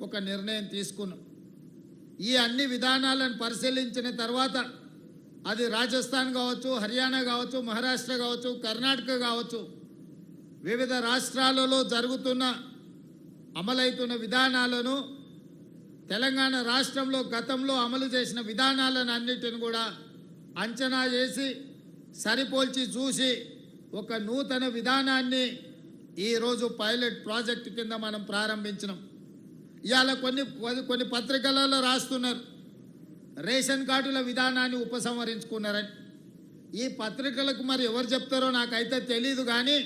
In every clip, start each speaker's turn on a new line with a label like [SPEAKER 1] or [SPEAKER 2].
[SPEAKER 1] ఒక నిర్ణయం తీసుకున్నాం. ఈ అన్ని విధానాలను పరిశీలించిన తర్వాత అది రాజస్థాన్ కావచ్చు, హర్యానా కావచ్చు, మహారాష్ట్ర కావచ్చు, కర్ణాటక కావచ్చు, వివిధ రాష్ట్రాలలో జరుగుతున్న అమలవుతున్న విధానాలను, తెలంగాణ రాష్ట్రంలో గతంలో అమలు చేసిన విధానాలను అన్నిటిని కూడా అంచనా చేసి సరిపోల్చి చూసి ఒక నూతన విధానాన్ని ఈరోజు పైలట్ ప్రాజెక్ట్ కింద మనం ప్రారంభించినాం. ఇవాళ కొన్ని పత్రికలలో రాస్తున్నారు రేషన్ కార్డుల విధానాన్ని ఉపసంహరించుకున్నారని. ఈ పత్రికలకు మరి ఎవరు చెప్తారో నాకైతే తెలీదు, కానీ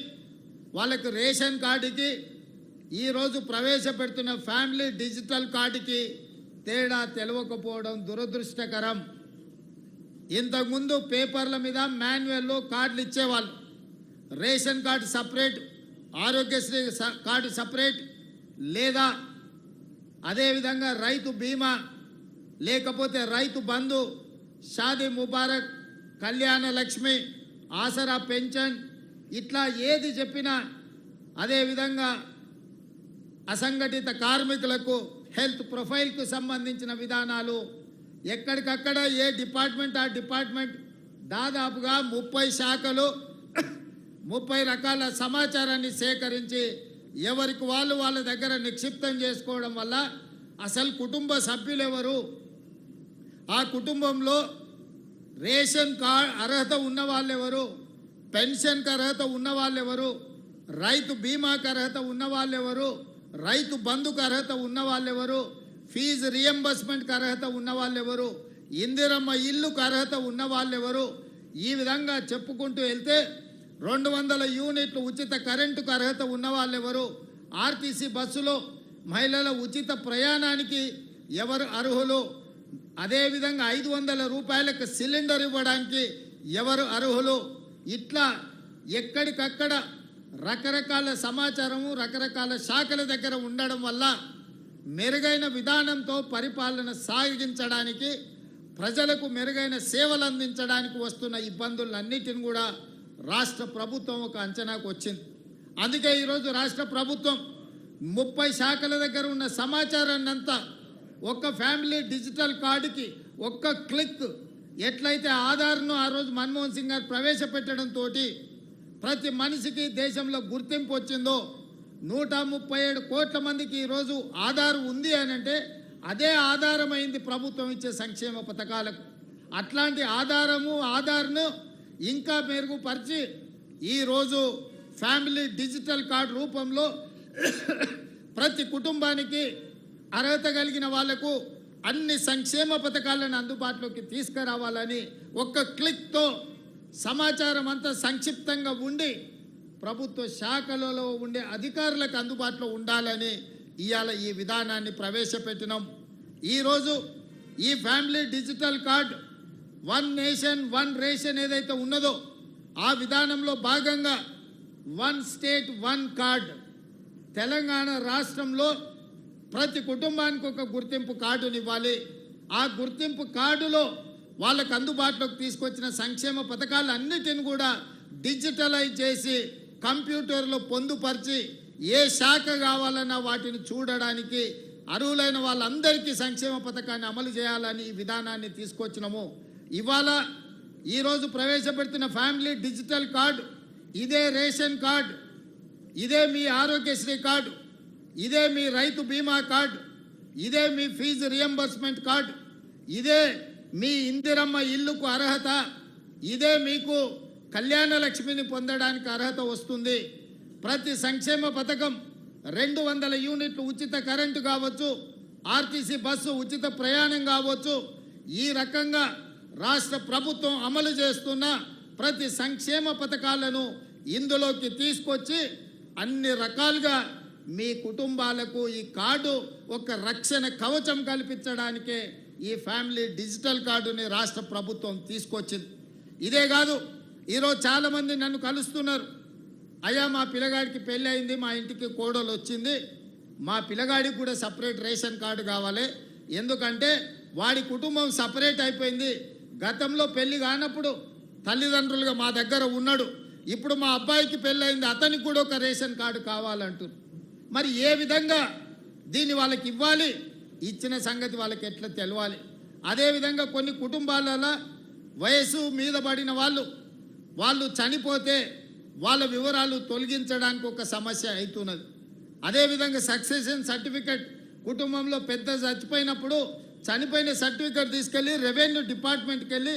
[SPEAKER 1] వాళ్ళకి రేషన్ కార్డుకి ఈరోజు ప్రవేశపెడుతున్న ఫ్యామిలీ డిజిటల్ కార్డుకి తేడా తెలియకపోవడం దురదృష్టకరం. ఇంతకుముందు పేపర్ల మీద మాన్యువల్లో కార్డులు ఇచ్చేవాళ్ళు. Ration card separate, Aarogyasri card separate, లేదా అదేవిధంగా రైతు బీమా, లేకపోతే రైతు బంధు, షాదీ ముబారక్, కళ్యాణ లక్ష్మి, ఆసరా పెన్షన్, ఇట్లా ఏది చెప్పినా, అదేవిధంగా అసంఘటిత కార్మికులకు హెల్త్ ప్రొఫైల్కు సంబంధించిన విధానాలు ఎక్కడికక్కడ ఏ డిపార్ట్మెంట్ ఆ డిపార్ట్మెంట్ దాదాపుగా 30 శాఖలు 30 రకాల సమాచారాన్ని సేకరించి ఎవరికి వాళ్ళ దగ్గర నిక్షిప్తం చేసుకోవడం వల్ల అసలు కుటుంబ సభ్యులు ఎవరు, ఆ కుటుంబంలో రేషన్ కార్డ్ అర్హత ఉన్న వాళ్ళు ఎవరు, పెన్షన్కి అర్హత ఉన్న వాళ్ళు ఎవరు, రైతు బీమాకి అర్హత ఉన్న వాళ్ళు ఎవరు, రైతు బంధుకు అర్హత ఉన్న వాళ్ళు ఎవరు, ఫీజు రియంబర్స్మెంట్కి అర్హత ఉన్న వాళ్ళు ఎవరు, ఇందిరమ్మ ఇల్లుకు అర్హత ఉన్న వాళ్ళు ఎవరు, ఈ విధంగా చెప్పుకుంటూ వెళ్తే 200 యూనిట్లు ఉచిత కరెంటుకు అర్హత ఉన్న వాళ్ళు ఎవరు, ఆర్టీసీ బస్సులో మహిళల ఉచిత ప్రయాణానికి ఎవరు అర్హులు, అదేవిధంగా 500 రూపాయలకు సిలిండర్ ఇవ్వడానికి ఎవరు అర్హులు, ఇట్లా ఎక్కడికక్కడ రకరకాల సమాచారము రకరకాల శాఖల దగ్గర ఉండడం వల్ల మెరుగైన విధానంతో పరిపాలన సాగించడానికి, ప్రజలకు మెరుగైన సేవలు అందించడానికి వస్తున్న ఇబ్బందులన్నిటిని కూడా రాష్ట్ర ప్రభుత్వం ఒక అంచనాకు వచ్చింది. అందుకే ఈరోజు రాష్ట్ర ప్రభుత్వం 30 శాఖల దగ్గర ఉన్న సమాచారాన్ని అంతా ఒక్క ఫ్యామిలీ డిజిటల్ కార్డుకి ఒక్క క్లిక్, ఎట్లయితే ఆధార్ను ఆ రోజు మన్మోహన్ సింగ్ గారు ప్రవేశపెట్టడంతో ప్రతి మనిషికి దేశంలో గుర్తింపు వచ్చిందో, 137 కోట్ల మందికి ఈరోజు ఆధార్ ఉంది అని అంటే అదే ఆధారమైంది ప్రభుత్వం ఇచ్చే సంక్షేమ పథకాలకు. అట్లాంటి ఆధార్ను ఇంకా మెరుగుపరిచి ఈరోజు ఫ్యామిలీ డిజిటల్ కార్డు రూపంలో ప్రతి కుటుంబానికి అర్హత కలిగిన వాళ్లకు అన్ని సంక్షేమ పథకాలను అందుబాటులోకి తీసుకురావాలని ఒక్క క్లిక్తో సమాచారం అంతా సంక్షిప్తంగా ఉండి ప్రభుత్వ శాఖలలో ఉండే అధికారులకు అందుబాటులో ఉండాలని ఇవాళ ఈ విధానాన్ని ప్రవేశపెట్టినాం. ఈరోజు ఈ family digital card 1 nation 1 ration ఏదైతే ఉన్నదో ఆ విధానంలో భాగంగా 1 స్టేట్ 1 కార్డ్, తెలంగాణ రాష్ట్రంలో ప్రతి కుటుంబానికి ఒక గుర్తింపు కార్డుని ఇవ్వాలి. ఆ గుర్తింపు కార్డులో వాళ్ళకు అందుబాటులోకి తీసుకొచ్చిన సంక్షేమ పథకాలన్నిటిని కూడా డిజిటలైజ్ చేసి కంప్యూటర్లో పొందుపరిచి ఏ శాఖ కావాలన్నా వాటిని చూడడానికి అర్హులైన వాళ్ళందరికీ సంక్షేమ పథకాన్ని అమలు చేయాలని ఈ విధానాన్ని తీసుకొచ్చినాము. ఇవాళ ఈరోజు ప్రవేశపెడుతున్న ఫ్యామిలీ డిజిటల్ కార్డు, ఇదే రేషన్ కార్డు, ఇదే మీ ఆరోగ్యశ్రీ కార్డు, ఇదే మీ రైతు బీమా కార్డు, ఇదే మీ ఫీజు రియంబర్స్మెంట్ కార్డు, ఇదే మీ ఇందిరమ్మ ఇల్లుకు అర్హత, ఇదే మీకు కళ్యాణ లక్ష్మిని పొందడానికి అర్హత వస్తుంది. ప్రతి సంక్షేమ పథకం 200 యూనిట్లు ఉచిత కరెంటు కావచ్చు, ఆర్టీసీ బస్సు ఉచిత ప్రయాణం కావచ్చు, ఈ రకంగా రాష్ట్ర ప్రభుత్వం అమలు చేస్తున్న ప్రతి సంక్షేమ పథకాలను ఇందులోకి తీసుకొచ్చి అన్ని రకాలుగా మీ కుటుంబాలకు ఈ కార్డు ఒక రక్షణ కవచం కల్పించడానికే ఈ ఫ్యామిలీ డిజిటల్ కార్డుని రాష్ట్ర ప్రభుత్వం తీసుకొచ్చింది. ఇదే కాదు, ఈరోజు చాలామంది నన్ను కలుస్తున్నారు, అయ్యా మా పిల్లగాడికి పెళ్ళి అయింది, మా ఇంటికి కోడలు వచ్చింది, మా పిల్లగాడికి కూడా సపరేట్ రేషన్ కార్డు కావాలి, ఎందుకంటే వాడి కుటుంబం సపరేట్ అయిపోయింది, గతంలో పెళ్లి కానప్పుడు తల్లిదండ్రులుగా మా దగ్గర ఉన్నాడు, ఇప్పుడు మా అబ్బాయికి పెళ్ళయింది, అతనికి కూడా ఒక రేషన్ కార్డు కావాలంటారు. మరి ఏ విధంగా దీన్ని వాళ్ళకి ఇవ్వాలి, ఇచ్చిన సంగతి వాళ్ళకి ఎట్లా తెలవాలి. అదేవిధంగా కొన్ని కుటుంబాలలో వయసు మీద పడిన వాళ్ళు చనిపోతే వాళ్ళ వివరాలు తొలగించడానికి ఒక సమస్య అవుతున్నది. అదేవిధంగా సక్సెషన్ సర్టిఫికెట్, కుటుంబంలో పెద్ద చచ్చిపోయినప్పుడు చనిపోయిన సర్టిఫికెట్ తీసుకెళ్ళి రెవెన్యూ డిపార్ట్మెంట్కి వెళ్ళి